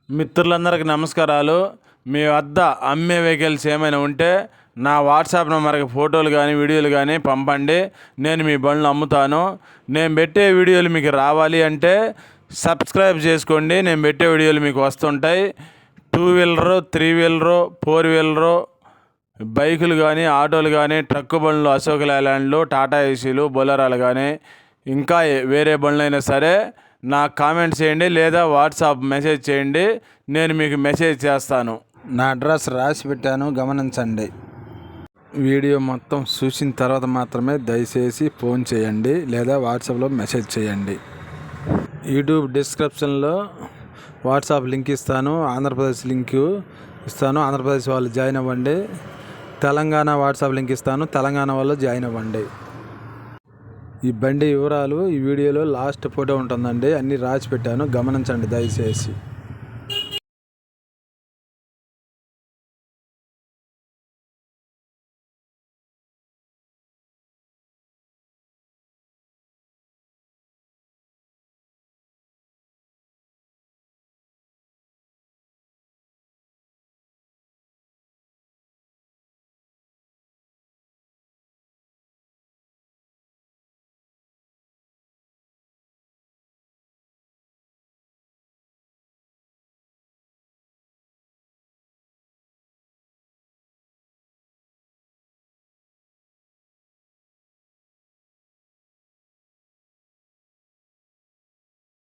మిత్రులందరికీ నమస్కారాలు. మీ వద్ద అమ్మే వెహికల్స్ ఏమైనా ఉంటే నా వాట్సాప్ నెంబర్కి ఫోటోలు కానీ వీడియోలు కానీ పంపండి. నేను మీ బండ్లు అమ్ముతాను. నేను పెట్టే వీడియోలు మీకు రావాలి అంటే సబ్స్క్రైబ్ చేసుకోండి. నేను పెట్టే వీడియోలు మీకు వస్తుంటాయి. 2 వీలరు, 3 వీలరు, 4 వీలరు బైకులు కానీ, ఆటోలు కానీ, ట్రక్కు బండ్లు, అశోక్ లేలాండ్లు, టాటా ఏసీలు, బొలెరోలు కానీ, ఇంకా వేరే బండ్లైనా సరే నాకు కామెంట్ చేయండి లేదా వాట్సాప్ మెసేజ్ చేయండి. నేను మీకు మెసేజ్ చేస్తాను. నా అడ్రస్ రాసి పెట్టాను, గమనించండి. వీడియో మొత్తం చూసిన తర్వాత మాత్రమే దయచేసి ఫోన్ చేయండి లేదా వాట్సాప్లో మెసేజ్ చేయండి. యూట్యూబ్ డిస్క్రిప్షన్లో వాట్సాప్ లింక్ ఇస్తాను, ఆంధ్రప్రదేశ్ లింక్ ఇస్తాను. ఆంధ్రప్రదేశ్ వాళ్ళు జాయిన్ అవ్వండి. తెలంగాణ వాట్సాప్ లింక్ ఇస్తాను, తెలంగాణ వాళ్ళు జాయిన్ అవ్వండి. ఈ బండి వివరాలు ఈ వీడియోలో లాస్ట్ ఫోటో ఉంటుందండి. అన్నీ రాసి పెట్టాను, గమనించండి దయచేసి.